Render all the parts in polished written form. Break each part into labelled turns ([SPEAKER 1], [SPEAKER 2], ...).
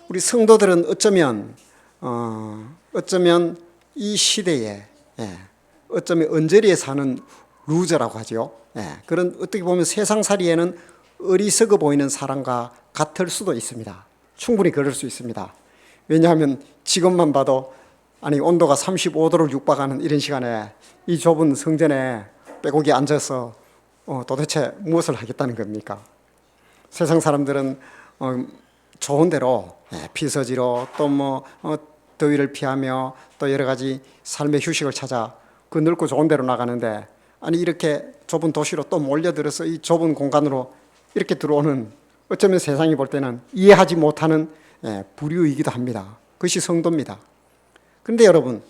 [SPEAKER 1] 우리 성도들은 어쩌면 이 시대에 어쩌면 언저리에 사는 루저라고 하죠. 그런 어떻게 보면 세상살이에는 어리석어 보이는 사람과 같을 수도 있습니다. 충분히 그럴 수 있습니다. 왜냐하면 지금만 봐도 온도가 35도를 육박하는 이런 시간에 이 좁은 성전에 빼곡히 앉아서 도대체 무엇을 하겠다는 겁니까? 세상 사람들은 좋은 대로 피서지로 또 더위를 피하며 또 여러 가지 삶의 휴식을 찾아 그 넓고 좋은 데로 나가는데 이렇게 좁은 도시로 또 몰려들어서 이 좁은 공간으로 이렇게 들어오는 어쩌면 세상이 볼 때는 이해하지 못하는 부류이기도 합니다. 그것이 성도입니다. 그런데 여러분,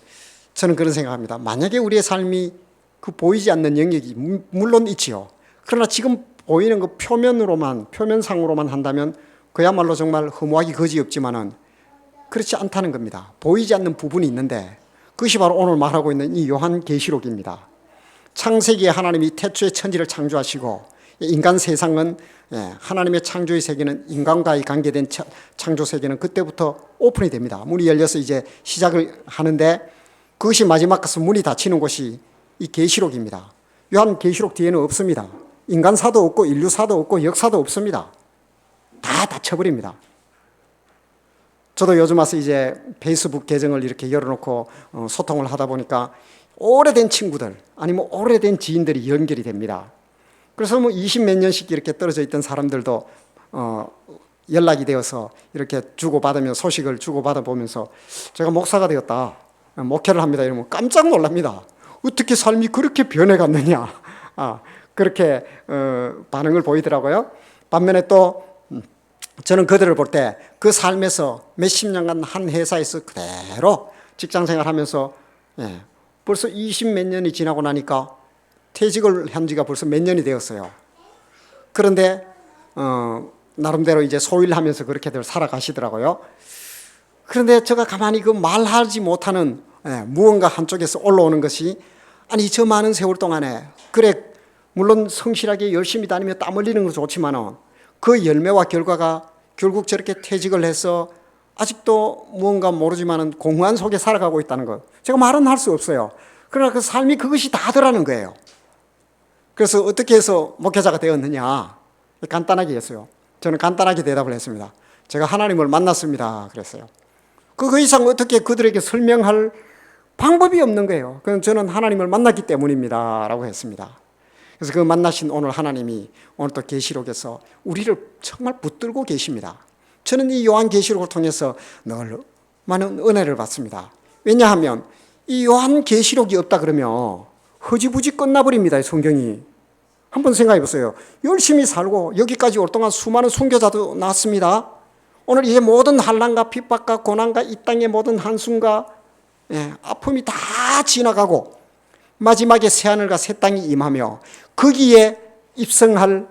[SPEAKER 1] 저는 그런 생각합니다. 만약에 우리의 삶이 그 보이지 않는 영역이 물론 있지요. 그러나 지금 보이는 그 표면상으로만 한다면 그야말로 정말 허무하기 거지없지만은 그렇지 않다는 겁니다. 보이지 않는 부분이 있는데 그것이 바로 오늘 말하고 있는 이 요한계시록입니다. 창세기에 하나님이 태초에 천지를 창조하시고 인간 세상은 하나님의 창조의 세계는 인간과의 관계된 창조 세계는 그때부터 오픈이 됩니다. 문이 열려서 이제 시작을 하는데 그것이 마지막 가서 문이 닫히는 곳이 이 계시록입니다. 요한계시록 뒤에는 없습니다. 인간사도 없고 인류사도 없고 역사도 없습니다. 다 닫혀버립니다. 저도 요즘 와서 이제 페이스북 계정을 이렇게 열어놓고 소통을 하다 보니까 오래된 친구들 아니면 오래된 지인들이 연결이 됩니다. 그래서 20몇 년씩 이렇게 떨어져 있던 사람들도 연락이 되어서 이렇게 주고받으며 소식을 주고받아 보면서 제가 목사가 되었다, 목회를 합니다 이러면 깜짝 놀랍니다. 어떻게 삶이 그렇게 변해갔느냐, 그렇게 반응을 보이더라고요. 반면에 또 저는 그들을 볼 때 그 삶에서 몇십 년간 한 회사에서 그대로 직장생활하면서 벌써 20몇 년이 지나고 나니까 퇴직을 한 지가 벌써 몇 년이 되었어요. 그런데 나름대로 이제 소일하면서 그렇게들 살아가시더라고요. 그런데 제가 가만히 그 말하지 못하는 무언가 한쪽에서 올라오는 것이 저 많은 세월 동안에 그래 물론 성실하게 열심히 다니며 땀 흘리는 건 좋지만은 그 열매와 결과가 결국 저렇게 퇴직을 해서 아직도 무언가 모르지만은 공허한 속에 살아가고 있다는 것. 제가 말은 할 수 없어요. 그러나 그 삶이 그것이 다더라는 거예요. 그래서 어떻게 해서 목회자가 되었느냐? 간단하게 했어요. 저는 간단하게 대답을 했습니다. 제가 하나님을 만났습니다. 그랬어요. 그 이상 어떻게 그들에게 설명할 방법이 없는 거예요. 그럼 저는 하나님을 만났기 때문입니다. 라고 했습니다. 그래서 그 만나신 오늘 하나님이 오늘 또 계시록에서 우리를 정말 붙들고 계십니다. 저는 이 요한계시록을 통해서 늘 많은 은혜를 받습니다. 왜냐하면 이 요한계시록이 없다 그러면 허지부지 끝나버립니다. 성경이. 한번 생각해 보세요. 열심히 살고 여기까지 올 동안 수많은 순교자도 나왔습니다. 오늘 이 모든 환난과 핍박과 고난과 이 땅의 모든 한숨과 아픔이 다 지나가고 마지막에 새하늘과 새 땅이 임하며 거기에 입성할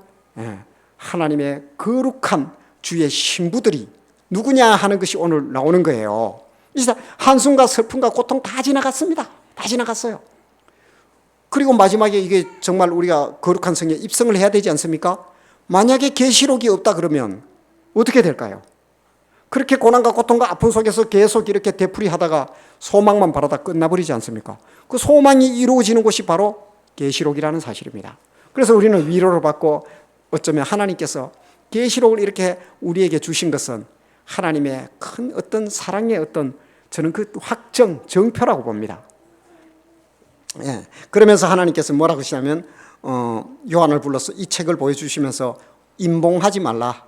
[SPEAKER 1] 하나님의 거룩한 주의 신부들이 누구냐 하는 것이 오늘 나오는 거예요. 이제 한숨과 슬픔과 고통 다 지나갔습니다. 다 지나갔어요. 그리고 마지막에 이게 정말 우리가 거룩한 성에 입성을 해야 되지 않습니까? 만약에 계시록이 없다 그러면 어떻게 될까요? 그렇게 고난과 고통과 아픔 속에서 계속 이렇게 되풀이하다가 소망만 바라다 끝나버리지 않습니까? 그 소망이 이루어지는 곳이 바로 계시록이라는 사실입니다. 그래서 우리는 위로를 받고 어쩌면 하나님께서 계시록을 이렇게 우리에게 주신 것은 하나님의 큰 어떤 사랑의 저는 그 정표라고 봅니다. 그러면서 하나님께서 뭐라고 하시냐면 요한을 불러서 이 책을 보여주시면서 임봉하지 말라.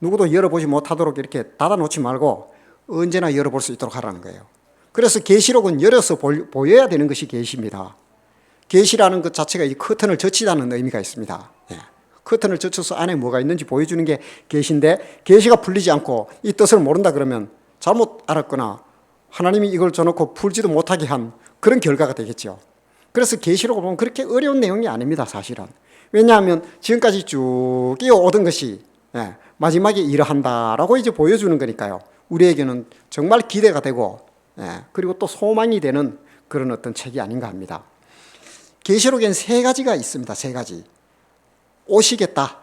[SPEAKER 1] 누구도 열어보지 못하도록 이렇게 닫아놓지 말고 언제나 열어볼 수 있도록 하라는 거예요. 그래서 계시록은 열어서 보여야 되는 것이 계시입니다. 계시라는 것 자체가 이 커튼을 젖히다는 의미가 있습니다. 커튼을 젖혀서 안에 뭐가 있는지 보여주는 게 계시인데 계시가 풀리지 않고 이 뜻을 모른다 그러면 잘못 알았거나 하나님이 이걸 줘놓고 풀지도 못하게 한 그런 결과가 되겠죠. 그래서 계시록을 보면 그렇게 어려운 내용이 아닙니다. 사실은. 왜냐하면 지금까지 쭉 이어오던 것이 마지막에 이러한다라고 이제 보여주는 거니까요. 우리에게는 정말 기대가 되고 그리고 또 소망이 되는 그런 어떤 책이 아닌가 합니다. 계시록엔 세 가지가 있습니다. 세 가지. 오시겠다.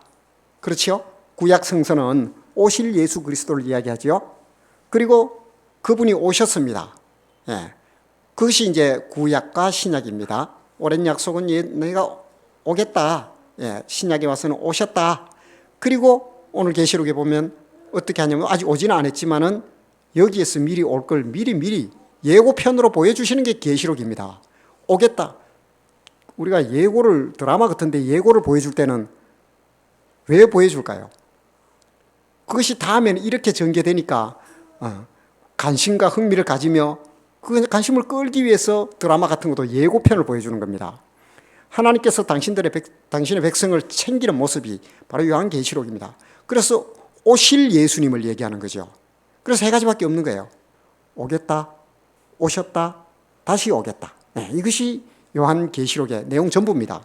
[SPEAKER 1] 그렇죠? 구약 성서는 오실 예수 그리스도를 이야기하죠. 그리고 그분이 오셨습니다. 예. 그것이 이제 구약과 신약입니다. 오랜 약속은 너희가 오겠다. 예. 신약에 와서는 오셨다. 그리고 오늘 계시록에 보면 어떻게 하냐면 아직 오지는 않았지만은 여기에서 미리 올 걸 미리 예고편으로 보여주시는 게 계시록입니다. 오겠다. 우리가 예고를 드라마 같은데 예고를 보여줄 때는 왜 보여줄까요? 그것이 다음에는 이렇게 전개되니까 관심과 흥미를 가지며 그 관심을 끌기 위해서 드라마 같은 것도 예고편을 보여주는 겁니다. 하나님께서 당신의 백성을 챙기는 모습이 바로 요한계시록입니다. 그래서 오실 예수님을 얘기하는 거죠. 그래서 세 가지밖에 없는 거예요. 오겠다, 오셨다, 다시 오겠다. 네, 이것이 요한계시록의 내용 전부입니다.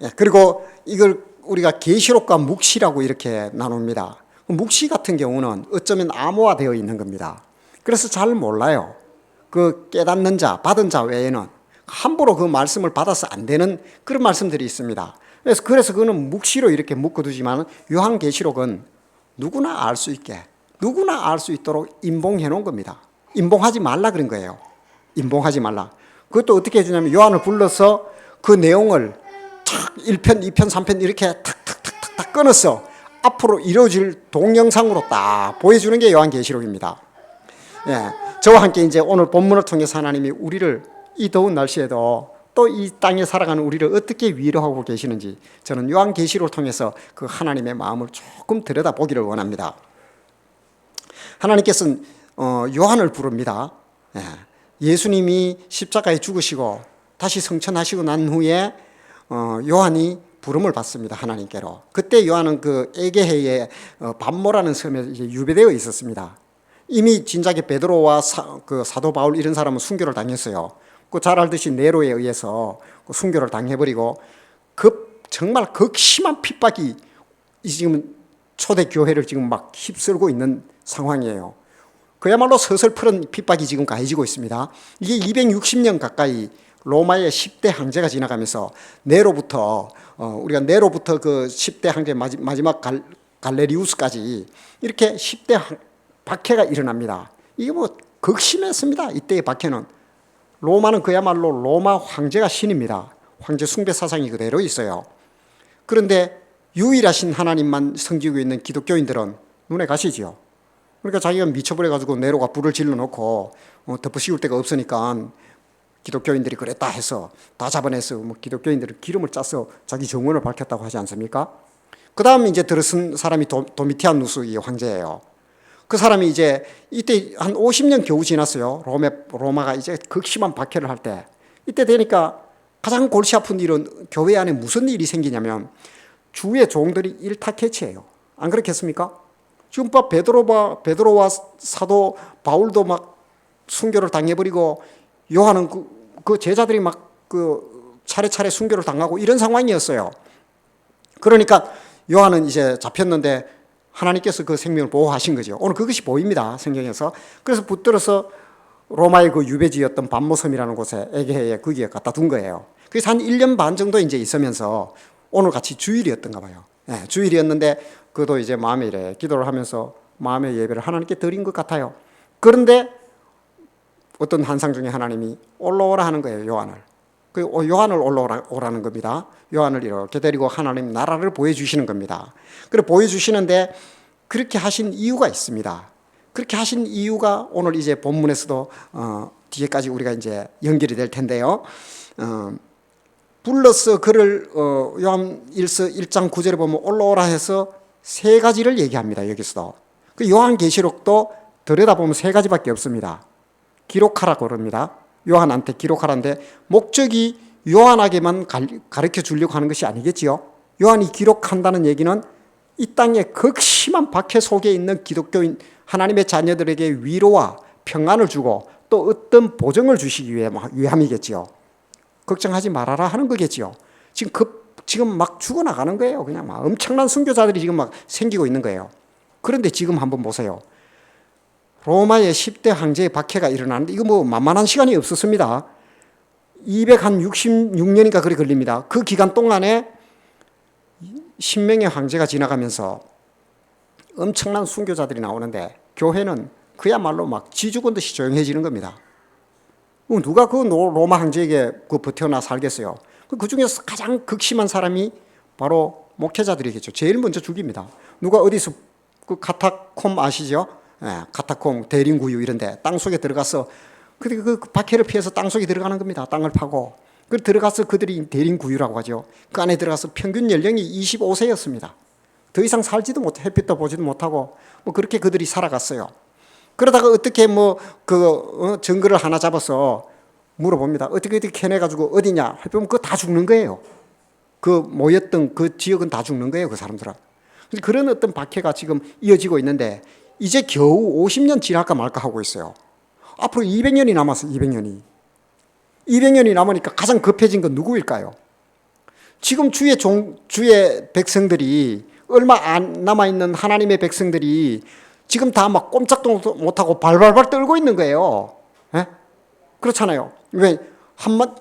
[SPEAKER 1] 네, 그리고 이걸 우리가 계시록과 묵시라고 이렇게 나눕니다. 묵시 같은 경우는 어쩌면 암호화되어 있는 겁니다. 그래서 잘 몰라요. 그 깨닫는 자, 받은 자 외에는 함부로 그 말씀을 받아서 안 되는 그런 말씀들이 있습니다. 그래서 그거는 묵시로 이렇게 묶어두지만 요한계시록은 누구나 알 수 있게, 누구나 알 수 있도록 임봉해 놓은 겁니다. 임봉하지 말라 그런 거예요. 임봉하지 말라. 그것도 어떻게 해주냐면 요한을 불러서 그 내용을 1편, 2편, 3편 이렇게 탁탁탁탁 끊어서 앞으로 이루어질 동영상으로 딱 보여주는 게 요한계시록입니다. 예, 저와 함께 이제 오늘 본문을 통해서 하나님이 우리를 이 더운 날씨에도 또 이 땅에 살아가는 우리를 어떻게 위로하고 계시는지 저는 요한계시록을 통해서 그 하나님의 마음을 조금 들여다보기를 원합니다. 하나님께서는 요한을 부릅니다. 예, 예수님이 십자가에 죽으시고 다시 성천하시고 난 후에 요한이 부름을 받습니다. 하나님께로. 그때 요한은 그 에게해의 밤모라는 섬에 이제 유배되어 있었습니다. 이미 진작에 베드로와 사도 바울 이런 사람은 순교를 당했어요. 그 잘 알듯이 네로에 의해서 그 순교를 당해버리고 정말 극심한 핍박이 지금 초대 교회를 지금 막 휩쓸고 있는 상황이에요. 그야말로 서슬프른 핍박이 지금 가해지고 있습니다. 이게 260년 가까이 로마의 10대 황제가 지나가면서 우리가 네로부터 그 10대 황제 마지막 갈레리우스까지 이렇게 10대 박해가 일어납니다. 이게 뭐 극심했습니다. 이때의 박해는. 로마는 그야말로 로마 황제가 신입니다. 황제 숭배 사상이 그대로 있어요. 그런데 유일하신 하나님만 섬기고 있는 기독교인들은 눈에 가시지요. 그러니까 자기가 미쳐버려가지고 네로가 불을 질러놓고 덮어씌울 데가 없으니까 기독교인들이 그랬다 해서 다 잡아내서 뭐 기독교인들은 기름을 짜서 자기 정원을 밝혔다고 하지 않습니까? 그 다음 이제 들어선 사람이 도미티아누스 이 황제예요. 그 사람이 이제 이때 한 50년 겨우 지났어요. 로마가 이제 극심한 박해를 할 때. 이때 되니까 가장 골치 아픈 일은 교회 안에 무슨 일이 생기냐면 주의 종들이 일타케치예요. 안 그렇겠습니까? 지금 봐 베드로와 사도 바울도 막 순교를 당해버리고 요한은 그 제자들이 막 그 차례차례 순교를 당하고 이런 상황이었어요. 그러니까 요한은 이제 잡혔는데 하나님께서 그 생명을 보호하신 거죠. 오늘 그것이 보입니다. 성경에서. 그래서 붙들어서 로마의 그 유배지였던 밤모섬이라는 곳에 에게해에 거기에 갖다 둔 거예요. 그래서 한 1년 반 정도 이제 있으면서 오늘 같이 주일이었던가 봐요. 네, 주일이었는데 그도 이제 마음에 이래 기도를 하면서 마음의 예배를 하나님께 드린 것 같아요. 그런데 어떤 환상 중에 하나님이 올라오라 하는 거예요. 요한을. 그 요한을 올라오라는 겁니다. 요한을 이렇게 데리고 하나님 나라를 보여주시는 겁니다. 그래 보여주시는데 그렇게 하신 이유가 있습니다. 그렇게 하신 이유가 오늘 이제 본문에서도 뒤에까지 우리가 이제 연결이 될 텐데요. 불러서 그를 요한일서 1장 9절에 보면 올라오라 해서 세 가지를 얘기합니다. 여기서도. 그 요한계시록도 들여다보면 세 가지밖에 없습니다. 기록하라고 그럽니다. 요한한테 기록하라는데 목적이 요한에게만 가르쳐 주려고 하는 것이 아니겠지요. 요한이 기록한다는 얘기는 이 땅의 극심한 박해 속에 있는 기독교인 하나님의 자녀들에게 위로와 평안을 주고 또 어떤 보정을 주시기 위함이겠지요. 걱정하지 말아라 하는 거겠지요. 지금 막 죽어나가는 거예요. 그냥 막 엄청난 순교자들이 지금 막 생기고 있는 거예요. 그런데 지금 한번 보세요. 로마의 10대 황제의 박해가 일어나는데 이거 뭐 만만한 시간이 없었습니다. 266년인가 그리 걸립니다. 그 기간 동안에 10명의 황제가 지나가면서 엄청난 순교자들이 나오는데 교회는 그야말로 막 쥐죽은 듯이 조용해지는 겁니다. 누가 그 로마 황제에게 그 버텨나 살겠어요. 그 중에서 가장 극심한 사람이 바로 목회자들이겠죠. 제일 먼저 죽입니다. 누가 어디서 그 카타콤 아시죠? 예, 카타콤 대림구유 이런데 땅 속에 들어가서 그 박해를 피해서 땅 속에 들어가는 겁니다. 땅을 파고 그 들어가서 그들이 대림구유라고 하죠. 그 안에 들어가서 평균 연령이 25세였습니다. 더 이상 살지도 못, 햇빛도 보지도 못하고 뭐 그렇게 그들이 살아갔어요. 그러다가 어떻게 정글을 하나 잡아서 물어봅니다. 어떻게 캐내가지고 어디냐? 해보면 그거 다 죽는 거예요. 그 모였던 그 지역은 다 죽는 거예요. 그 사람들은. 그런 어떤 박해가 지금 이어지고 있는데 이제 겨우 50년 지날까 말까 하고 있어요. 앞으로 200년이 남았어요. 200년이 남으니까 가장 급해진 건 누구일까요? 지금 주의 백성들이 얼마 안 남아있는 하나님의 백성들이 지금 다 막 꼼짝도 못하고 발발발 떨고 있는 거예요. 예? 그렇잖아요. 왜?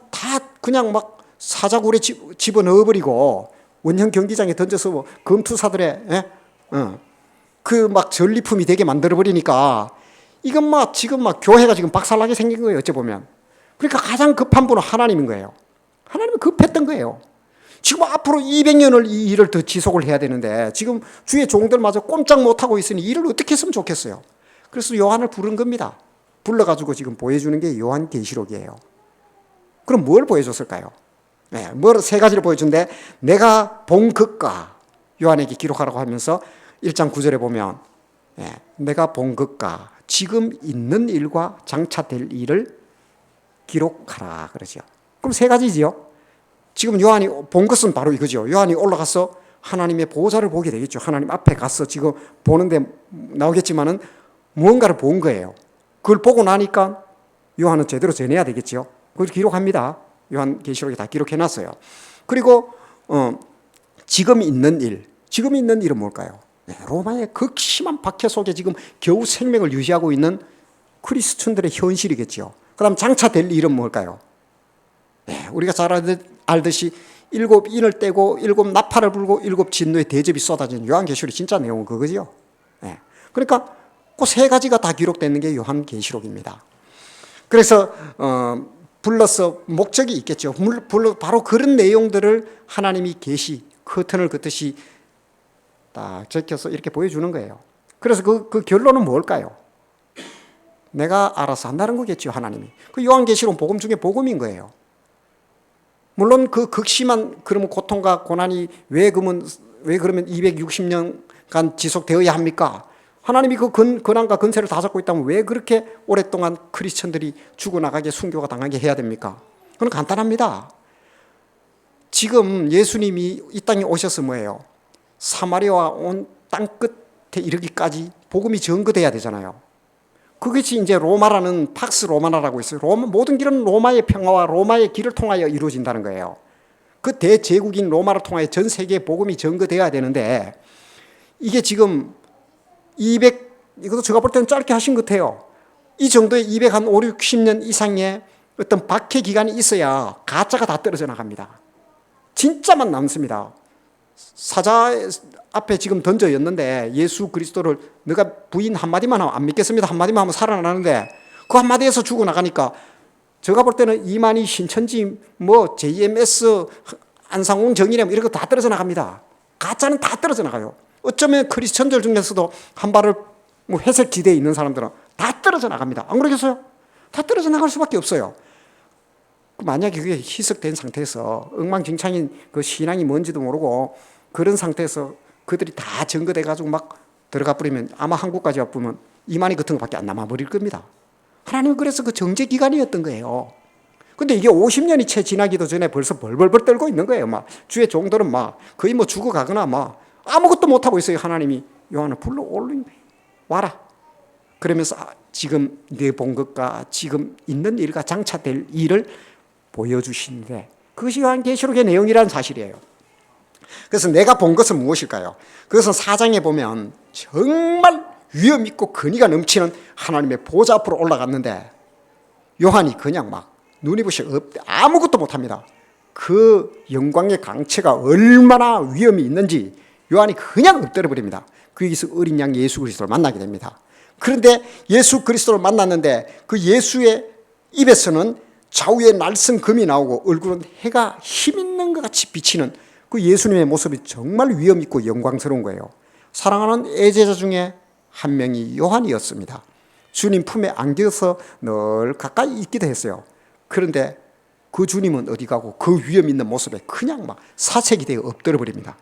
[SPEAKER 1] 다 그냥 막 사자굴에 집어넣어버리고 원형 경기장에 던져서 검투사들의 그 막 전리품이 되게 만들어버리니까 이건 막 지금 막 교회가 지금 박살나게 생긴 거예요. 어찌 보면. 그러니까 가장 급한 분은 하나님인 거예요. 하나님은 급했던 거예요. 지금 앞으로 200년을 이 일을 더 지속을 해야 되는데 지금 주의 종들마저 꼼짝 못하고 있으니 일을 어떻게 했으면 좋겠어요. 그래서 요한을 부른 겁니다. 불러가지고 지금 보여주는 게 요한계시록이에요. 그럼 뭘 보여줬을까요? 네, 세 가지를 보여준데 내가 본 것과 요한에게 기록하라고 하면서 1장 9절에 보면 내가 본 것과 지금 있는 일과 장차 될 일을 기록하라 그러죠. 그럼 세 가지지요. 지금 요한이 본 것은 바로 이거죠. 요한이 올라가서 하나님의 보좌를 보게 되겠죠. 하나님 앞에 가서 지금 보는데 나오겠지만은 무언가를 본 거예요. 그걸 보고 나니까 요한은 제대로 전해야 되겠죠. 그걸 기록합니다. 요한계시록에 다 기록해놨어요. 그리고 지금 있는 일은 뭘까요? 로마의 극심한 박해 속에 지금 겨우 생명을 유지하고 있는 크리스천들의 현실이겠죠. 그 다음 장차 될 일은 뭘까요? 우리가 잘 알듯이 7 인을 떼고 7 나팔을 불고 7 진노의 대접이 쏟아진 요한계시록이 진짜 내용은 그거죠. 그러니까 그 세 가지가 다 기록되는 게 요한계시록입니다. 그래서 불러서 목적이 있겠죠. 바로 그런 내용들을 하나님이 계시 커튼을 긋듯이 딱 제껴서 이렇게 보여주는 거예요. 그래서 그 결론은 뭘까요? 내가 알아서 한다는 거겠죠. 하나님이. 그 요한계시록 복음 중에 복음인 거예요. 물론 그 극심한 그러면 고통과 고난이 왜 그러면 260년간 지속되어야 합니까? 하나님이 그 권한과 권세를 다 잡고 있다면 왜 그렇게 오랫동안 크리스천들이 죽어나가게 순교가 당하게 해야 됩니까? 그건 간단합니다. 지금 예수님이 이 땅에 오셔서 뭐예요? 사마리아와 온 땅끝에 이르기까지 복음이 전거돼야 되잖아요. 그것이 이제 로마라는 팍스 로마나라고 있어요. 모든 길은 로마의 평화와 로마의 길을 통하여 이루어진다는 거예요. 그 대제국인 로마를 통하여 전 세계에 복음이 전거돼야 되는데 이게 지금 이것도 제가 볼 때는 짧게 하신 것 같아요. 이 정도의 5, 60년 이상의 어떤 박해 기간이 있어야 가짜가 다 떨어져 나갑니다. 진짜만 남습니다. 사자 앞에 지금 던져였는데 예수 그리스도를 너가 부인 한마디만 하면 안 믿겠습니다. 한마디만 하면 살아나는데 그 한마디에서 죽어나가니까 제가 볼 때는 이만희, 신천지, JMS, 안상홍, 정의람 이런 거 다 떨어져 나갑니다. 가짜는 다 떨어져 나가요. 어쩌면 크리스천들 중에서도 한 발을 회색 지대에 있는 사람들은 다 떨어져 나갑니다. 안 그러겠어요? 다 떨어져 나갈 수밖에 없어요. 만약에 그게 희석된 상태에서 엉망진창인 그 신앙이 뭔지도 모르고 그런 상태에서 그들이 다 증거돼가지고 막 들어가 버리면 아마 한국까지 와보면 이만희 같은 것밖에 안 남아버릴 겁니다. 하나님은 그래서 그 정죄 기간이었던 거예요. 근데 이게 50년이 채 지나기도 전에 벌써 벌벌벌 떨고 있는 거예요. 막 주의 종들은 막 거의 죽어가거나 막 아무것도 못하고 있어요. 하나님이 요한을 불러 올린 거예요. 와라. 그러면서 지금 내 본 것과 지금 있는 일과 장차 될 일을 보여주시는데 그것이 요한계시록의 내용이라는 사실이에요. 그래서 내가 본 것은 무엇일까요? 그것은 4장에 보면 정말 위험 있고 근위가 넘치는 하나님의 보좌 앞으로 올라갔는데 요한이 그냥 막 눈이 부셔 아무것도 못합니다. 그 영광의 강체가 얼마나 위험이 있는지 요한이 그냥 엎드려 버립니다. 거기서 어린 양 예수 그리스도를 만나게 됩니다. 그런데 예수 그리스도를 만났는데 그 예수의 입에서는 좌우에 날선 금이 나오고 얼굴은 해가 힘있는 것 같이 비치는 그 예수님의 모습이 정말 위엄 있고 영광스러운 거예요. 사랑하는 애제자 중에 한 명이 요한이었습니다. 주님 품에 안겨서 늘 가까이 있기도 했어요. 그런데 그 주님은 어디 가고 그 위엄 있는 모습에 그냥 막 사색이 되어 엎드려 버립니다.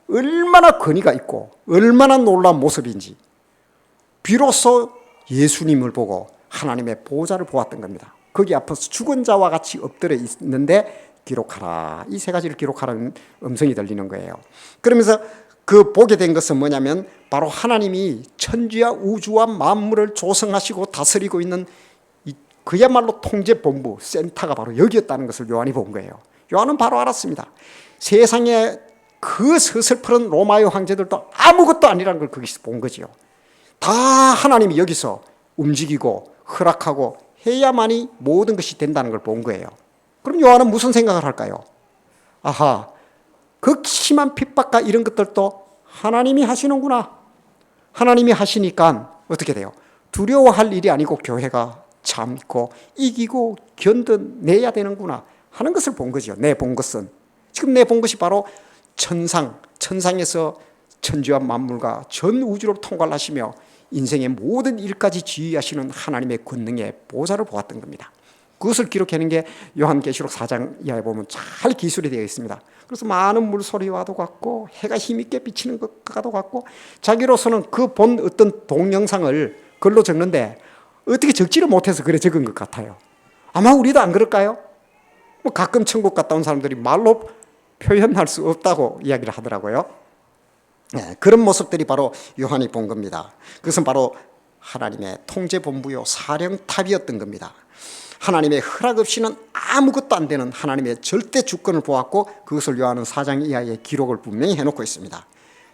[SPEAKER 1] 얼마나 권위가 있고 얼마나 놀라운 모습인지 비로소 예수님을 보고 하나님의 보호자를 보았던 겁니다. 거기 앞에서 죽은 자와 같이 엎드려 있는데 기록하라, 이 세 가지를 기록하라는 음성이 들리는 거예요. 그러면서 그 보게 된 것은 뭐냐면 바로 하나님이 천지와 우주와 만물을 조성하시고 다스리고 있는 그야말로 통제본부 센터가 바로 여기였다는 것을 요한이 본 거예요. 요한은 바로 알았습니다. 세상에 그 서슬퍼런 로마의 황제들도 아무것도 아니라는 걸 거기서 본 거죠. 다 하나님이 여기서 움직이고 허락하고 해야만이 모든 것이 된다는 걸 본 거예요. 그럼 요한은 무슨 생각을 할까요? 아하, 극심한 핍박과 이런 것들도 하나님이 하시는구나. 하나님이 하시니까 어떻게 돼요? 두려워할 일이 아니고 교회가 참고 이기고 견뎌내야 되는구나 하는 것을 본 거죠. 내 본 것은. 지금 내 본 것이 바로 천상에서 천지와 만물과 전 우주를 통괄하시며 인생의 모든 일까지 지휘하시는 하나님의 권능의 보좌를 보았던 겁니다. 그것을 기록하는 게 요한계시록 4장 이하에 보면 잘 기술이 되어 있습니다. 그래서 많은 물소리와도 같고 해가 힘있게 비치는 것과도 같고 자기로서는 그 본 어떤 동영상을 글로 적는데 어떻게 적지를 못해서 그래 적은 것 같아요. 아마 우리도 안 그럴까요? 뭐 가끔 천국 갔다 온 사람들이 말로 표현할 수 없다고 이야기를 하더라고요. 네, 그런 모습들이 바로 요한이 본 겁니다. 그것은 바로 하나님의 통제본부요 사령탑이었던 겁니다. 하나님의 허락 없이는 아무것도 안 되는 하나님의 절대 주권을 보았고 그것을 요한은 4장 이하의 기록을 분명히 해놓고 있습니다.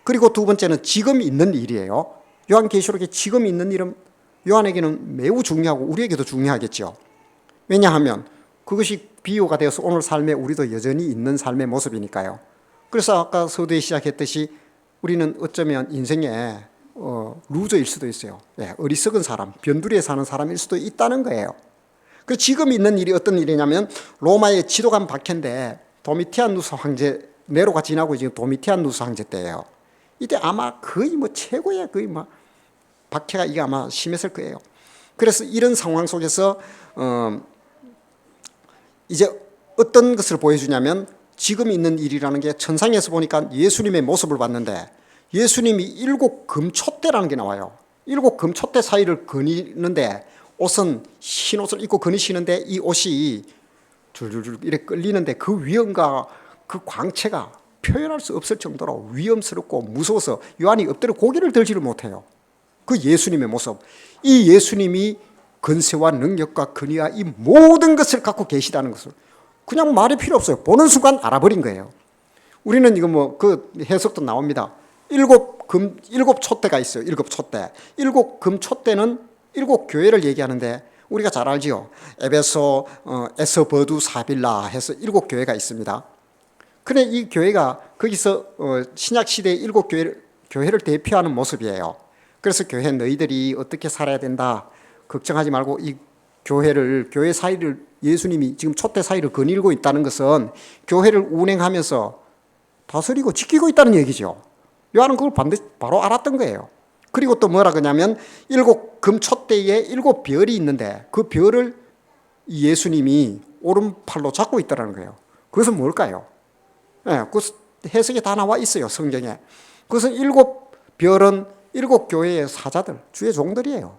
[SPEAKER 1] 그리고 두 번째는 지금 있는 일이에요. 요한계시록에 지금 있는 일은 요한에게는 매우 중요하고 우리에게도 중요하겠죠. 왜냐하면 그것이 비유가 되어서 오늘 삶에 우리도 여전히 있는 삶의 모습이니까요. 그래서 아까 서두에 시작했듯이 우리는 어쩌면 인생에 루저일 수도 있어요. 어리석은 사람, 변두리에 사는 사람일 수도 있다는 거예요. 그 지금 있는 일이 어떤 일이냐면 로마의 지도관 박해인데 도미티아누스 황제 네로가 지나고 지금 도미티아누스 황제 때예요. 이때 아마 거의 뭐 최고의 거의 뭐 박해가 이게 아마 심했을 거예요. 그래서 이런 상황 속에서 이제 어떤 것을 보여주냐면 지금 있는 일이라는 게 천상에서 보니까 예수님의 모습을 봤는데 예수님이 7 금촛대라는 게 나와요. 7 금촛대 사이를 거니는데 옷은 흰 옷을 입고 거니시는데 이 옷이 줄줄줄 이렇게 끌리는데 그 위엄과 그 광채가 표현할 수 없을 정도로 위험스럽고 무서워서 요한이 엎드려 고개를 들지를 못해요. 그 예수님의 모습, 이 예수님이 권세와 능력과 권위와 이 모든 것을 갖고 계시다는 것을 그냥 말이 필요 없어요. 보는 순간 알아버린 거예요. 우리는 이거 뭐 그 해석도 나옵니다. 7 촛대가 있어요. 7 촛대. 7 금촛대는 7 교회를 얘기하는데 우리가 잘 알지요. 에베소, 에서버두, 사빌라 해서 7 교회가 있습니다. 그런데 이 교회가 거기서 신약 시대의 7 교회를 대표하는 모습이에요. 그래서 교회 너희들이 어떻게 살아야 된다. 걱정하지 말고 이 교회 사이를 예수님이 지금 촛대 사이를 거닐고 있다는 것은 교회를 운행하면서 다스리고 지키고 있다는 얘기죠. 요한은 그걸 바로 알았던 거예요. 그리고 또 뭐라 그러냐면 7 금촛대에 7 별이 있는데 그 별을 예수님이 오른팔로 잡고 있다는 거예요. 그것은 뭘까요? 그 해석이 다 나와 있어요. 성경에. 그것은 7 별은 7 교회의 사자들, 주의 종들이에요.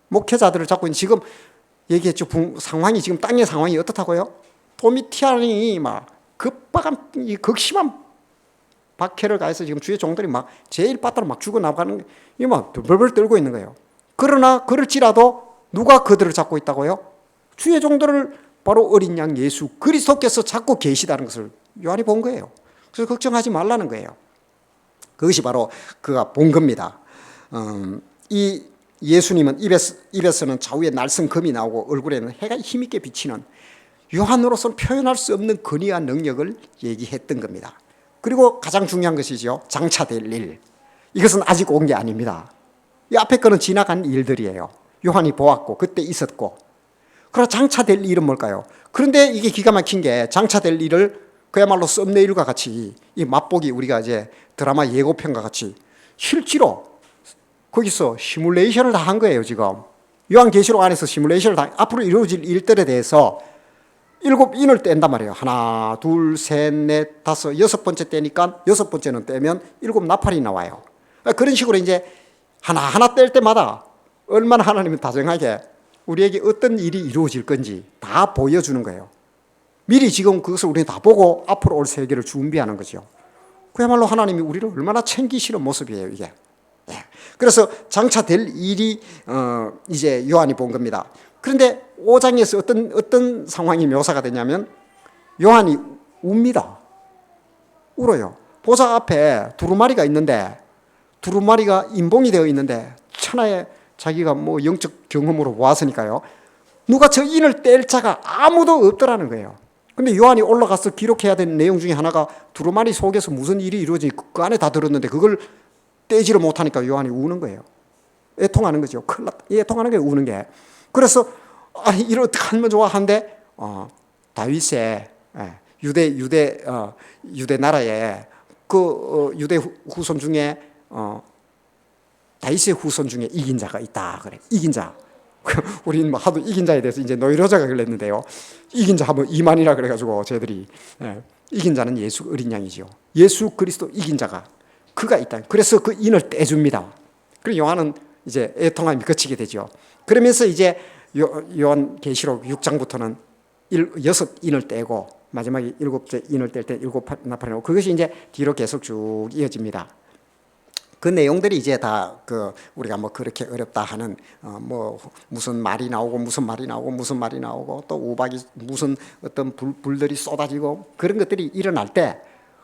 [SPEAKER 1] 목회자들을 잡고 있는 지금 얘기했죠. 상황이 지금 땅의 상황이 어떻다고요? 도미티안이 막 급박한 이 극심한 박해를 가해서 지금 주의 종들이 막 제일 바다로 막 죽어나가는 이 막 벌벌 떨고 있는 거예요. 그러나 그럴지라도 누가 그들을 잡고 있다고요? 주의 종들을 바로 어린 양 예수 그리스도께서 잡고 계시다는 것을 요한이 본 거예요. 그래서 걱정하지 말라는 거예요. 그것이 바로 그가 본 겁니다. 이 예수님은 입에서는 좌우에 날선 금이 나오고 얼굴에는 해가 힘있게 비치는 요한으로서는 표현할 수 없는 권위와 능력을 얘기했던 겁니다. 그리고 가장 중요한 것이죠. 장차될 일. 이것은 아직 온 게 아닙니다. 이 앞에 거는 지나간 일들이에요. 요한이 보았고 그때 있었고. 그러나 장차될 일은 뭘까요? 그런데 이게 기가 막힌 게 장차될 일을 그야말로 썸네일과 같이 이 맛보기 우리가 이제 드라마 예고편과 같이 실제로 거기서 시뮬레이션을 다 한 거예요. 지금 요한계시록 안에서 시뮬레이션을 다 앞으로 이루어질 일들에 대해서 7인을 뗀단 말이에요. 하나, 둘, 셋, 넷, 다섯, 여섯 번째 떼니까 여섯 번째는 떼면 7나팔이 나와요. 그런 식으로 이제 하나하나 뗄 때마다 얼마나 하나님은 다정하게 우리에게 어떤 일이 이루어질 건지 다 보여주는 거예요. 미리 지금 그것을 우리는 다 보고 앞으로 올 세계를 준비하는 거죠. 그야말로 하나님이 우리를 얼마나 챙기시는 모습이에요, 이게. 그래서 장차 될 일이 이제 요한이 본 겁니다. 그런데 5장에서 어떤 상황이 묘사가 되냐면 요한이 웁니다. 울어요. 보좌 앞에 두루마리가 있는데 두루마리가 인봉이 되어 있는데 천하에 자기가 뭐 영적 경험으로 보았으니까요. 누가 저 인을 뗄 자가 아무도 없더라는 거예요. 근데 요한이 올라가서 기록해야 되는 내용 중에 하나가 두루마리 속에서 무슨 일이 이루어지니 그 안에 다 들었는데 그걸 떼지를 못하니까 요한이 우는 거예요. 애통하는 거죠. 큰일 났다. 애통하는 게 우는 게. 그래서 이를 어떻게 하면 좋아 하는데 다윗의 유대 나라에 그 유대 후손 중에 다윗의 후손 중에 이긴 자가 있다 그래. 이긴 자. 우리는 뭐 하도 이긴 자에 대해서 이제 노이로자가 그랬는데요. 이긴 자 하면 이만이라 그래가지고 저희들이 이긴 자는 예수 어린 양이지요. 예수 그리스도 이긴 자가 그가 있다. 그래서 그 인을 떼줍니다. 그리고 요한은 이제 애통함이 그치게 되죠. 그러면서 이제 요한계시록 6장부터는 6인을 떼고 마지막에 7째 인을 뗄 때 7나팔이 나오고 그것이 이제 뒤로 계속 쭉 이어집니다. 그 내용들이 이제 다 우리가 뭐 그렇게 어렵다 하는 뭐 무슨 말이 나오고 무슨 말이 나오고 무슨 말이 나오고 또 우박이 무슨 어떤 불들이 쏟아지고 그런 것들이 일어날 때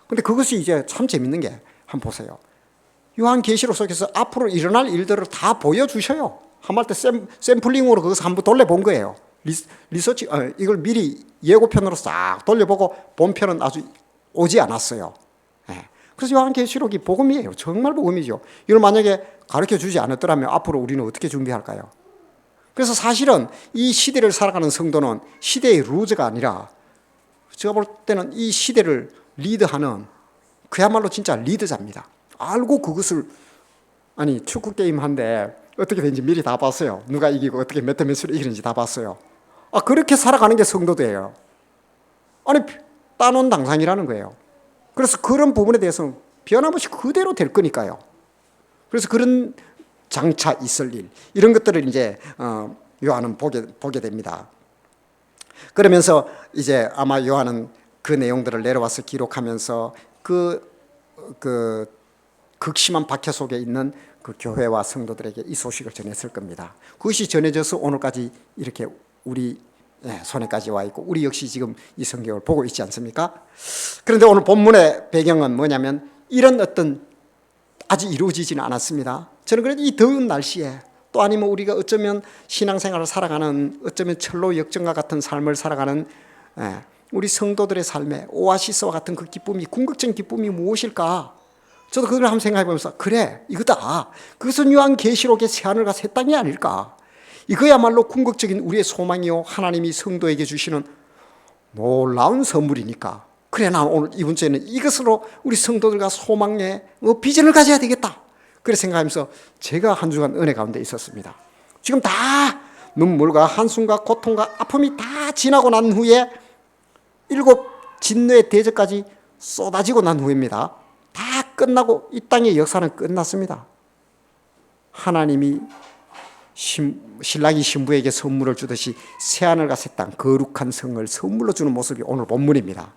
[SPEAKER 1] 근데 그것이 이제 참 재밌는 게 한번 보세요. 요한계시록 속에서 앞으로 일어날 일들을 다 보여주셔요. 한말 때 샘플링으로 그것을 한번 돌려본 거예요. 리서치 이걸 미리 예고편으로 싹 돌려보고 본편은 아주 오지 않았어요. 그래서 요한계시록이 복음이에요. 정말 복음이죠. 이걸 만약에 가르쳐주지 않았더라면 앞으로 우리는 어떻게 준비할까요? 그래서 사실은 이 시대를 살아가는 성도는 시대의 루즈가 아니라 제가 볼 때는 이 시대를 리드하는 그야말로 진짜 리드자입니다. 알고 그것을 축구 게임 한데 어떻게 되는지 미리 다 봤어요. 누가 이기고 어떻게 몇 대 몇으로 이기는지 다 봤어요. 그렇게 살아가는 게 성도들이에요. 따놓은 당상이라는 거예요. 그래서 그런 부분에 대해서는 변함없이 그대로 될 거니까요. 그래서 그런 장차 있을 일 이런 것들을 이제 요한은 보게 됩니다. 그러면서 이제 아마 요한은 그 내용들을 내려와서 기록하면서 그 극심한 박해 속에 있는 그 교회와 성도들에게 이 소식을 전했을 겁니다. 그것이 전해져서 오늘까지 이렇게 우리 손에까지 와 있고 우리 역시 지금 이 성경을 보고 있지 않습니까? 그런데 오늘 본문의 배경은 뭐냐면 이런 어떤 아직 이루어지지는 않았습니다. 저는 그래도 이 더운 날씨에 또 아니면 우리가 어쩌면 신앙생활을 살아가는 어쩌면 철로 역정과 같은 삶을 살아가는 우리 성도들의 삶에 오아시스와 같은 그 기쁨이 궁극적인 기쁨이 무엇일까? 저도 그걸 한번 생각해 보면서 그래 이거다. 그것은 요한계시록의 새하늘과 새 땅이 아닐까? 이거야말로 궁극적인 우리의 소망이요 하나님이 성도에게 주시는 놀라운 선물이니까 그래 나 오늘 이번 주에는 이것으로 우리 성도들과 소망의 비전을 가져야 되겠다. 그래 생각하면서 제가 한 주간 은혜 가운데 있었습니다. 지금 다 눈물과 한숨과 고통과 아픔이 다 지나고 난 후에 7 진노의 대접까지 쏟아지고 난 후입니다. 다 끝나고 이 땅의 역사는 끝났습니다. 하나님이 신랑이 신부에게 선물을 주듯이 새하늘과 새 땅 거룩한 성을 선물로 주는 모습이 오늘 본문입니다.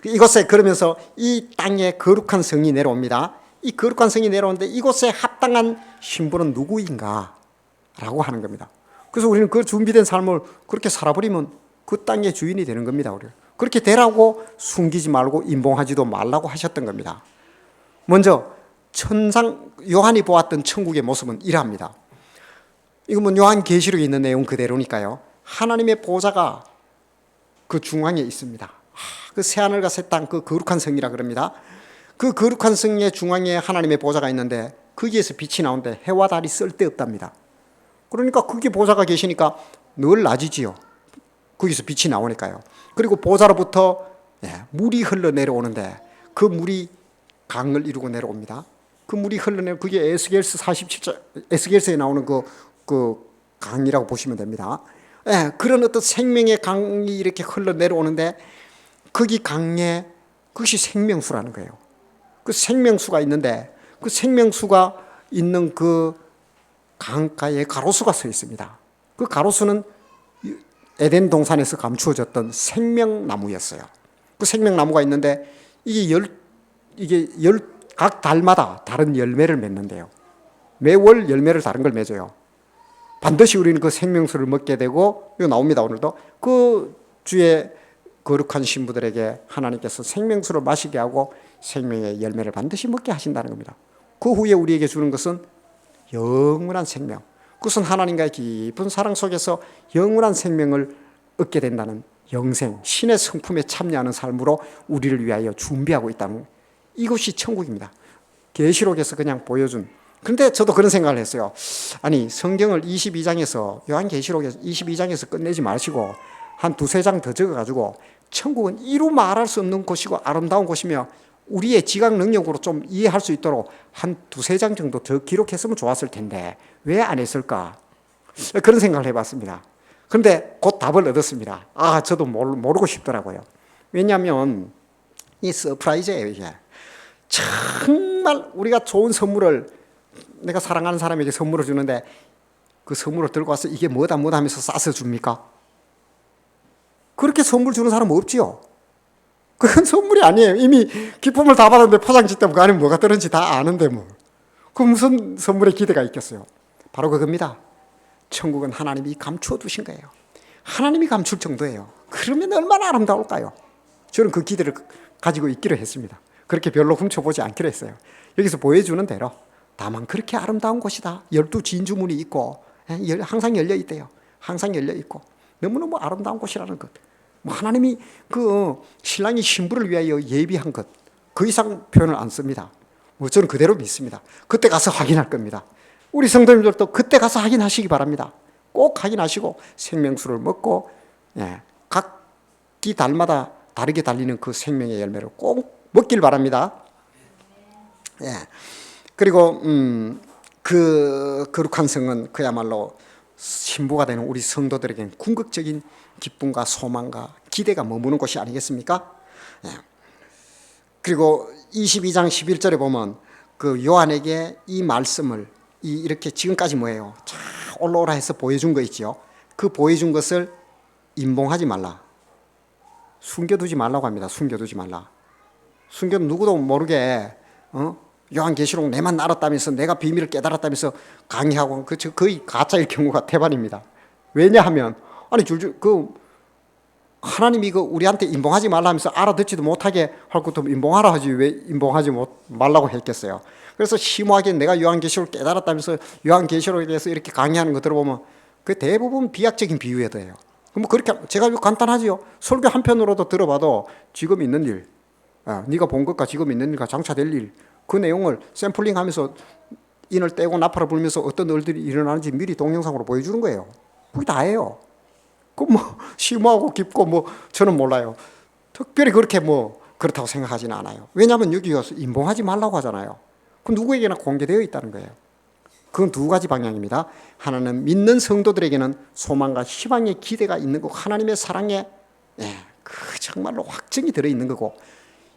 [SPEAKER 1] 이곳에 그러면서 이 땅에 거룩한 성이 내려옵니다. 이 거룩한 성이 내려오는데 이곳에 합당한 신부는 누구인가? 라고 하는 겁니다. 그래서 우리는 그 준비된 삶을 그렇게 살아버리면 그 땅의 주인이 되는 겁니다. 우리 그렇게 되라고 숨기지 말고 임봉하지도 말라고 하셨던 겁니다. 먼저 요한이 보았던 천국의 모습은 이러합니다. 이건 요한계시록에 있는 내용 그대로니까요. 하나님의 보좌가 그 중앙에 있습니다. 그 새하늘과 새 땅 그 거룩한 성이라 그럽니다. 그 거룩한 성의 중앙에 하나님의 보좌가 있는데 거기에서 빛이 나오는데 해와 달이 쓸데없답니다. 그러니까 거기 보좌가 계시니까 늘 낮이지요. 거기서 빛이 나오니까요. 그리고 보좌로부터 물이 흘러내려오는데 그 물이 강을 이루고 내려옵니다. 그 물이 흘러내려 그게 에스겔서 47장 에스겔서에 나오는 그 강이라고 보시면 됩니다. 그런 어떤 생명의 강이 이렇게 흘러내려오는데 거기 강에 그것이 생명수라는 거예요. 그 생명수가 있는데 그 생명수가 있는 그 강가에 가로수가 서 있습니다. 그 가로수는 에덴 동산에서 감추어졌던 생명나무였어요. 그 생명나무가 있는데 각 달마다 다른 열매를 맺는데요. 매월 열매를 다른 걸 맺어요. 반드시 우리는 그 생명수를 먹게 되고, 이거 나옵니다, 오늘도. 그 주의 거룩한 신부들에게 하나님께서 생명수를 마시게 하고 생명의 열매를 반드시 먹게 하신다는 겁니다. 그 후에 우리에게 주는 것은 영원한 생명. 그것은 하나님과의 깊은 사랑 속에서 영원한 생명을 얻게 된다는 영생, 신의 성품에 참여하는 삶으로 우리를 위하여 준비하고 있다는, 이것이 천국입니다. 계시록에서 그냥 보여준. 그런데 저도 그런 생각을 했어요. 아니, 성경을 22장에서, 요한계시록에서 22장에서 끝내지 마시고 한 두세 장 더 적어가지고 천국은 이루 말할 수 없는 곳이고 아름다운 곳이며 우리의 지각 능력으로 좀 이해할 수 있도록 한 두세 장 정도 더 기록했으면 좋았을 텐데 왜 안 했을까? 그런 생각을 해봤습니다. 그런데 곧 답을 얻었습니다. 저도 모르고 싶더라고요. 왜냐하면 이 서프라이즈예요, 이게. 정말 우리가 좋은 선물을, 내가 사랑하는 사람에게 선물을 주는데 그 선물을 들고 와서 이게 뭐다 하면서 싸서 줍니까? 그렇게 선물 주는 사람은 없지요. 그건 선물이 아니에요. 이미 기쁨을 다 받았는데 포장지 때문에 그 안에 뭐가 들었는지 다 아는데 뭐. 그 무슨 선물에 기대가 있겠어요. 바로 그겁니다. 천국은 하나님이 감추어 두신 거예요. 하나님이 감출 정도예요. 그러면 얼마나 아름다울까요? 저는 그 기대를 가지고 있기로 했습니다. 그렇게 별로 훔쳐보지 않기로 했어요. 여기서 보여주는 대로 다만 그렇게 아름다운 곳이다. 12 진주문이 있고 항상 열려 있대요. 항상 열려 있고 너무너무 아름다운 곳이라는 것. 뭐 하나님이 그 신랑이 신부를 위하여 예비한 것, 그 이상 표현을 안 씁니다. 뭐 저는 그대로 믿습니다. 그때 가서 확인할 겁니다. 우리 성도님들도 그때 가서 확인하시기 바랍니다. 꼭 확인하시고 생명수를 먹고 각기 달마다 다르게 달리는 그 생명의 열매를 꼭 먹길 바랍니다. 그리고 그 거룩한 성은 그야말로 신부가 되는 우리 성도들에게는 궁극적인 기쁨과 소망과 기대가 머무는 곳이 아니겠습니까? 그리고 22장 11절에 보면 그 요한에게 이 말씀을 이렇게 지금까지 뭐예요? 자, 올라오라 해서 보여준 거 있죠. 그 보여준 것을 임봉하지 말라. 숨겨두지 말라고 합니다. 숨겨두지 말라. 숨겨도 누구도 모르게 요한계시록 내만 알았다면서 내가 비밀을 깨달았다면서 강의하고 거의 가짜일 경우가 대반입니다. 왜냐하면 하나님이 우리한테 임봉하지 말라 하면서 알아듣지도 못하게 할 것도 임봉하라 하지 왜 임봉하지 말라고 했겠어요. 그래서 심오하게 내가 요한계시록을 깨달았다면서 요한계시록에 대해서 이렇게 강의하는 거 들어보면 그 대부분 비약적인 비유에도해요. 그럼 그렇게 제가 간단하지요. 설교 한편으로도 들어봐도 지금 있는 일, 네가 본 것과 지금 있는 일과 장차될 일, 그 내용을 샘플링하면서 인을 떼고 나팔을 불면서 어떤 일들이 일어나는지 미리 동영상으로 보여주는 거예요. 그게 다예요. 그 뭐 심오하고 깊고 뭐 저는 몰라요. 특별히 그렇게 뭐 그렇다고 생각하지는 않아요. 왜냐하면 여기 와서 임봉하지 말라고 하잖아요. 그 누구에게나 공개되어 있다는 거예요. 그건 두 가지 방향입니다. 하나는 믿는 성도들에게는 소망과 희망의 기대가 있는 거고 하나님의 사랑에 그 정말로 확증이 들어있는 거고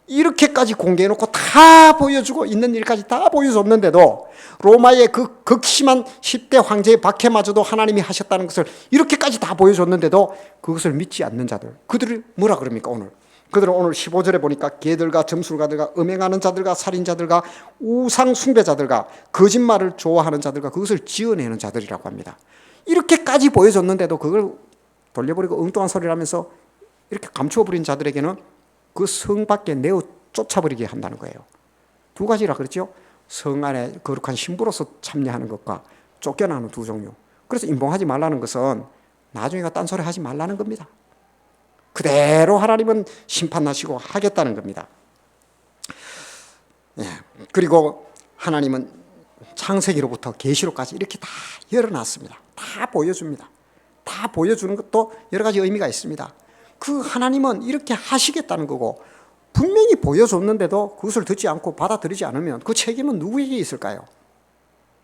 [SPEAKER 1] 이렇게까지 공개해놓고 다 보여주고 있는 일까지 다 보여줬는데도 로마의 그 극심한 10대 황제의 박해마저도 하나님이 하셨다는 것을 이렇게까지 다 보여줬는데도 그것을 믿지 않는 자들, 그들을 뭐라 그럽니까 오늘? 그들은 오늘 15절에 보니까 개들과 점술가들과 음행하는 자들과 살인자들과 우상 숭배자들과 거짓말을 좋아하는 자들과 그것을 지어내는 자들이라고 합니다. 이렇게까지 보여줬는데도 그걸 돌려버리고 엉뚱한 소리를 하면서 이렇게 감추어버린 자들에게는 그 성 밖에 내어 쫓아버리게 한다는 거예요. 두 가지라 그랬죠. 성 안에 거룩한 신부로서 참여하는 것과 쫓겨나는 두 종류. 그래서 임봉하지 말라는 것은 나중에 딴소리 하지 말라는 겁니다. 그대로 하나님은 심판하시고 하겠다는 겁니다. 예. 그리고 하나님은 창세기로부터 계시록까지 이렇게 다 열어놨습니다. 다 보여줍니다. 다 보여주는 것도 여러 가지 의미가 있습니다. 그 하나님은 이렇게 하시겠다는 거고 분명히 보여줬는데도 그것을 듣지 않고 받아들이지 않으면 그 책임은 누구에게 있을까요?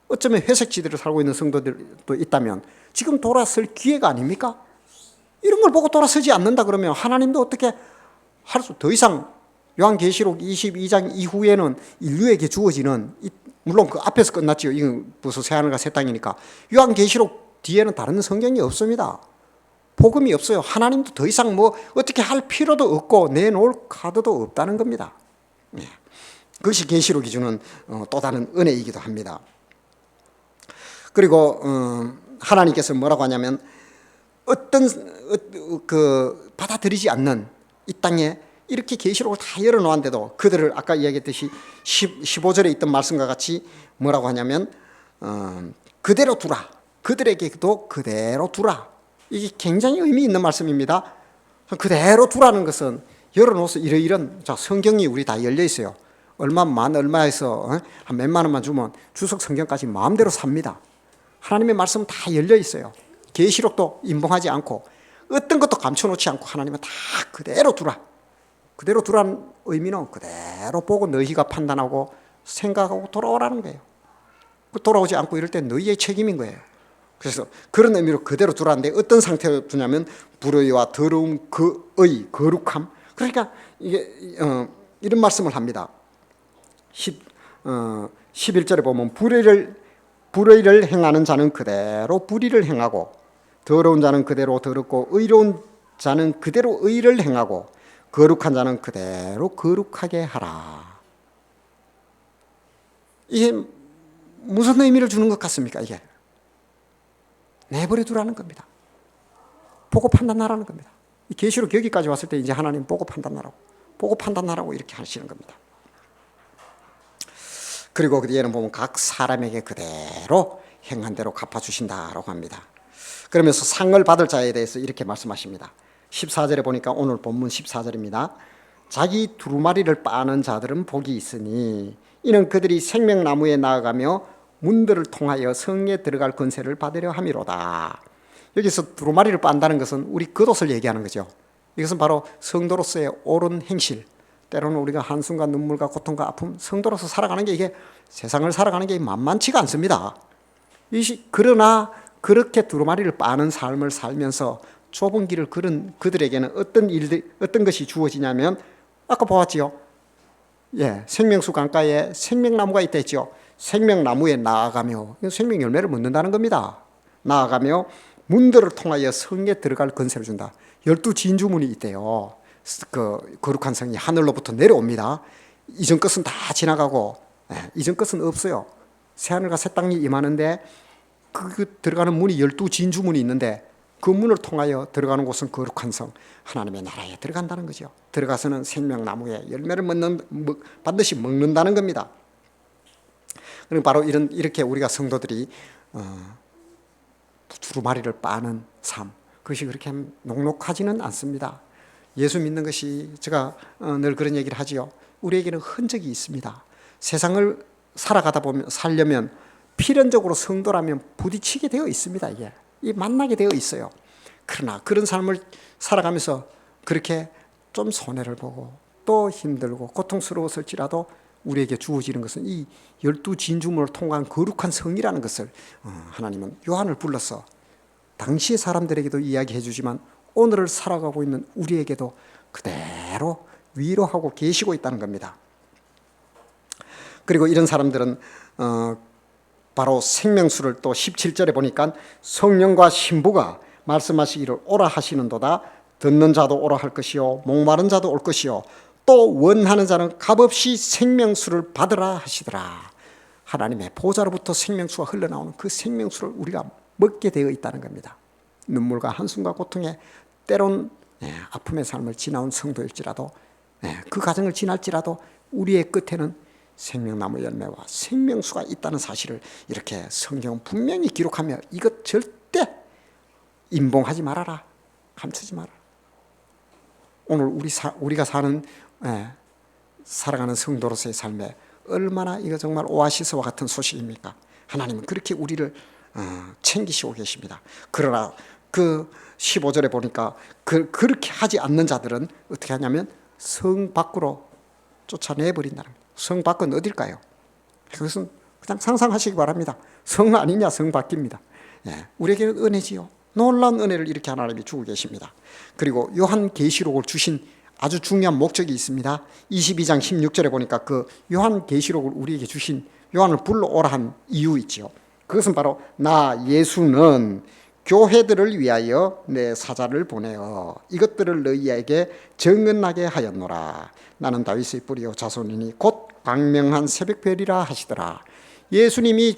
[SPEAKER 1] 어쩌면 회색지대를 살고 있는 성도들도 있다면 지금 돌아설 기회가 아닙니까? 이런 걸 보고 돌아서지 않는다 그러면 하나님도 어떻게 할 수, 더 이상 요한계시록 22장 이후에는 인류에게 주어지는, 물론 그 앞에서 끝났지요. 이건 벌써 새하늘과 새 땅이니까. 요한계시록 뒤에는 다른 성경이 없습니다. 복음이 없어요. 하나님도 더 이상 뭐 어떻게 할 필요도 없고 내놓을 카드도 없다는 겁니다. 그것이 계시록이 주는 또 다른 은혜이기도 합니다. 그리고 하나님께서 뭐라고 하냐면 어떤 받아들이지 않는 이 땅에 이렇게 계시록을 다 열어놓았는데도 그들을 아까 이야기했듯이 15절에 있던 말씀과 같이 뭐라고 하냐면 그대로 두라. 그들에게도 그대로 두라. 이게 굉장히 의미 있는 말씀입니다. 그대로 두라는 것은 열어놓아서 이런 성경이 우리 다 열려 있어요. 얼마에서 한 몇만 원만 주면 주석 성경까지 마음대로 삽니다. 하나님의 말씀은 다 열려 있어요. 계시록도 임봉하지 않고 어떤 것도 감춰놓지 않고 하나님은 다 그대로 두라. 그대로 두라는 의미는 그대로 보고 너희가 판단하고 생각하고 돌아오라는 거예요. 돌아오지 않고 이럴 때 너희의 책임인 거예요. 그래서 그런 의미로 그대로 두라는데 어떤 상태로 두냐면 불의와 더러움, 거룩함. 그러니까 이게 이런 말씀을 합니다. 11절에 보면 불의를 행하는 자는 그대로 불의를 행하고 더러운 자는 그대로 더럽고 의로운 자는 그대로 의를 행하고 거룩한 자는 그대로 거룩하게 하라. 이게 무슨 의미를 주는 것 같습니까? 이게 내버려 두라는 겁니다. 보고 판단하라는 겁니다. 계시록 여기까지 왔을 때 이제 하나님 보고 판단하라고 이렇게 하시는 겁니다. 그리고 그 뒤에는 보면 각 사람에게 그대로 행한 대로 갚아주신다라고 합니다. 그러면서 상을 받을 자에 대해서 이렇게 말씀하십니다. 14절에 보니까 오늘 본문 14절입니다. 자기 두루마리를 빠는 자들은 복이 있으니 이는 그들이 생명나무에 나아가며 문들을 통하여 성에 들어갈 권세를 받으려 함이로다. 여기서 두루마리를 빤다는 것은 우리 겉옷을 얘기하는 거죠. 이것은 바로 성도로서의 옳은 행실. 때로는 우리가 한숨과 눈물과 고통과 아픔, 성도로서 살아가는 게 이게 세상을 살아가는 게 만만치가 않습니다. 그러나 그렇게 두루마리를 빠는 삶을 살면서 좁은 길을 걸은 그들에게는 어떤 것이 주어지냐면 아까 보았지요. 생명수 강가에 생명나무가 있다 했죠. 생명나무에 나아가며 생명 열매를 맺는다는 겁니다. 나아가며 문들을 통하여 성에 들어갈 권세를 준다. 12진주문이 있대요. 그 거룩한 성이 하늘로부터 내려옵니다. 이전 것은 다 지나가고 이전 것은 없어요. 새하늘과 새 땅이 임하는데 그 들어가는 문이 12진주문이 있는데 그 문을 통하여 들어가는 곳은 거룩한 성 하나님의 나라에 들어간다는 거죠. 들어가서는 생명나무에 열매를 반드시 먹는다는 겁니다. 그리고 바로 이렇게 우리가 성도들이 두루마리를 빠는 삶, 그것이 그렇게 녹록하지는 않습니다. 예수 믿는 것이 제가 늘 그런 얘기를 하지요. 우리에게는 흔적이 있습니다. 세상을 살려면 필연적으로 성도라면 부딪히게 되어 있습니다. 이게 만나게 되어 있어요. 그러나 그런 삶을 살아가면서 그렇게 좀 손해를 보고 또 힘들고 고통스러웠을지라도 우리에게 주어지는 것은 이 12진주문을 통과한 거룩한 성이라는 것을 하나님은 요한을 불러서 당시의 사람들에게도 이야기해 주지만 오늘을 살아가고 있는 우리에게도 그대로 위로하고 계시고 있다는 겁니다. 그리고 이런 사람들은 바로 생명수를 또 17절에 보니까 성령과 신부가 말씀하시기를 오라 하시는도다. 듣는 자도 오라 할 것이요 목마른 자도 올 것이요 또 원하는 자는 값없이 생명수를 받으라 하시더라. 하나님의 보좌로부터 생명수가 흘러나오는 그 생명수를 우리가 먹게 되어 있다는 겁니다. 눈물과 한숨과 고통에 때론 아픔의 삶을 지나온 성도일지라도 그 과정을 지날지라도 우리의 끝에는 생명나무 열매와 생명수가 있다는 사실을 이렇게 성경은 분명히 기록하며 이것 절대 임봉하지 말아라. 감추지 마라. 오늘 우리가 살아가는 성도로서의 삶에 얼마나 이거 정말 오아시스와 같은 소식입니까? 하나님은 그렇게 우리를 챙기시고 계십니다. 그러나 그 15절에 보니까 그렇게 하지 않는 자들은 어떻게 하냐면 성 밖으로 쫓아내버린다는 거예요. 성 밖은 어딜까요? 그것은 그냥 상상하시기 바랍니다. 성 아니냐, 성 밖입니다. 예, 우리에게는 은혜지요. 놀라운 은혜를 이렇게 하나님이 주고 계십니다. 그리고 요한계시록을 주신 아주 중요한 목적이 있습니다. 22장 16절에 보니까 그 요한계시록을 우리에게 주신, 요한을 불러오라 한 이유 있지요. 그것은 바로 나 예수는 교회들을 위하여 내 사자를 보내어 이것들을 너희에게 증언하게 하였노라. 나는 다윗의 뿌리요 자손이니 곧 광명한 새벽별이라 하시더라. 예수님이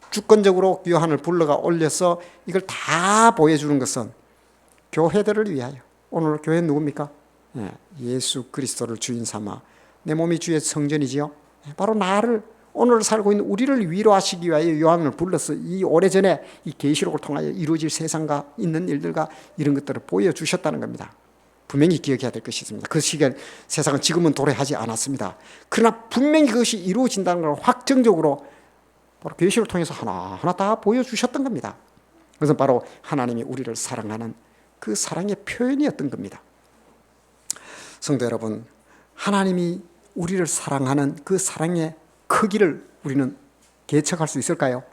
[SPEAKER 1] 주권적으로 요한을 불러가 올려서 이걸 다 보여주는 것은 교회들을 위하여. 오늘 교회는 누굽니까? 예수 그리스도를 주인 삼아 내 몸이 주의 성전이지요. 바로 나를, 오늘 살고 있는 우리를 위로하시기 위하여 요한을 불러서 이 오래전에 이 계시록을 통하여 이루어질 세상과 있는 일들과 이런 것들을 보여주셨다는 겁니다. 분명히 기억해야 될 것이 있습니다. 그 시기에 세상은 지금은 도래하지 않았습니다. 그러나 분명히 그것이 이루어진다는 걸 확정적으로 바로 계시를 통해서 하나하나 다 보여주셨던 겁니다. 그것은 바로 하나님이 우리를 사랑하는 그 사랑의 표현이었던 겁니다. 성도 여러분, 하나님이 우리를 사랑하는 그 사랑의 크기를 우리는 계측할 수 있을까요?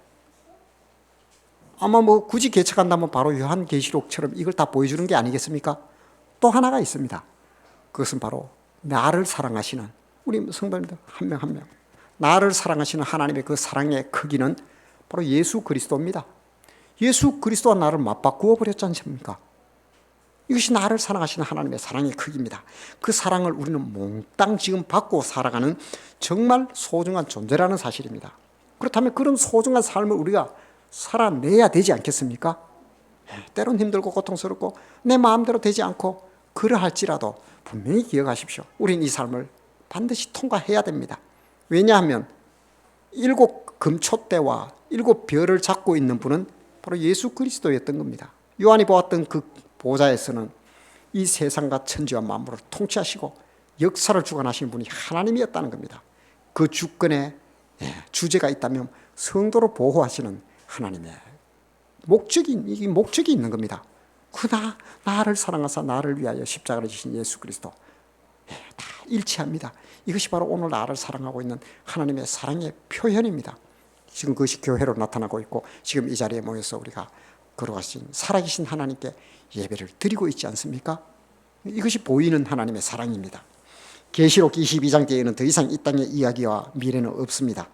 [SPEAKER 1] 아마 굳이 계측한다면 바로 요한계시록처럼 이걸 다 보여주는 게 아니겠습니까? 또 하나가 있습니다. 그것은 바로 나를 사랑하시는 우리 성도님들 한 명 한 명, 나를 사랑하시는 하나님의 그 사랑의 크기는 바로 예수 그리스도입니다. 예수 그리스도와 나를 맞바꾸어 버렸지 않습니까? 이것이 나를 사랑하시는 하나님의 사랑의 크기입니다. 그 사랑을 우리는 몽땅 지금 받고 살아가는 정말 소중한 존재라는 사실입니다. 그렇다면 그런 소중한 삶을 우리가 살아내야 되지 않겠습니까? 때론 힘들고 고통스럽고 내 마음대로 되지 않고 그러할지라도 분명히 기억하십시오. 우리는 이 삶을 반드시 통과해야 됩니다. 왜냐하면 7 금초대와 7 별을 잡고 있는 분은 바로 예수 그리스도였던 겁니다. 요한이 보았던 그 보좌에서는 이 세상과 천지와 만물을 통치하시고 역사를 주관하시는 분이 하나님이었다는 겁니다. 그 주권에 주제가 있다면 성도를 보호하시는 하나님의 목적이 있는 겁니다. 나를 사랑하사 나를 위하여 십자가를 지신 예수 그리스도, 다 일치합니다. 이것이 바로 오늘 나를 사랑하고 있는 하나님의 사랑의 표현입니다. 지금 그것이 교회로 나타나고 있고 지금 이 자리에 모여서 우리가 걸어가신 살아계신 하나님께 예배를 드리고 있지 않습니까? 이것이 보이는 하나님의 사랑입니다. 계시록 22장 때에는 더 이상 이 땅의 이야기와 미래는 없습니다.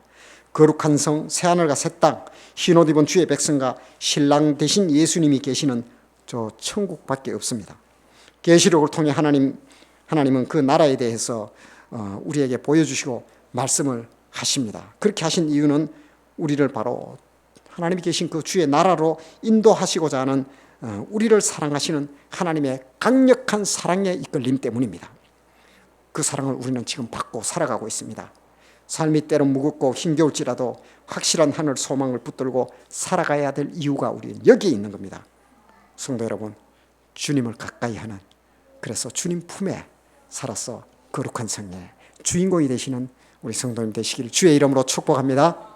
[SPEAKER 1] 거룩한 성, 새하늘과 새 땅, 흰옷 입은 주의 백성과 신랑 되신 예수님이 계시는 저 천국밖에 없습니다. 계시록을 통해 하나님은 그 나라에 대해서 우리에게 보여주시고 말씀을 하십니다. 그렇게 하신 이유는 우리를 바로 하나님이 계신 그 주의 나라로 인도하시고자 하는 우리를 사랑하시는 하나님의 강력한 사랑에 이끌림 때문입니다. 그 사랑을 우리는 지금 받고 살아가고 있습니다. 삶이 때론 무겁고 힘겨울지라도 확실한 하늘 소망을 붙들고 살아가야 될 이유가 우리는 여기에 있는 겁니다. 성도 여러분, 주님을 가까이 하는, 그래서 주님 품에 살아서 거룩한 성의 주인공이 되시는 우리 성도님 되시기를 주의 이름으로 축복합니다.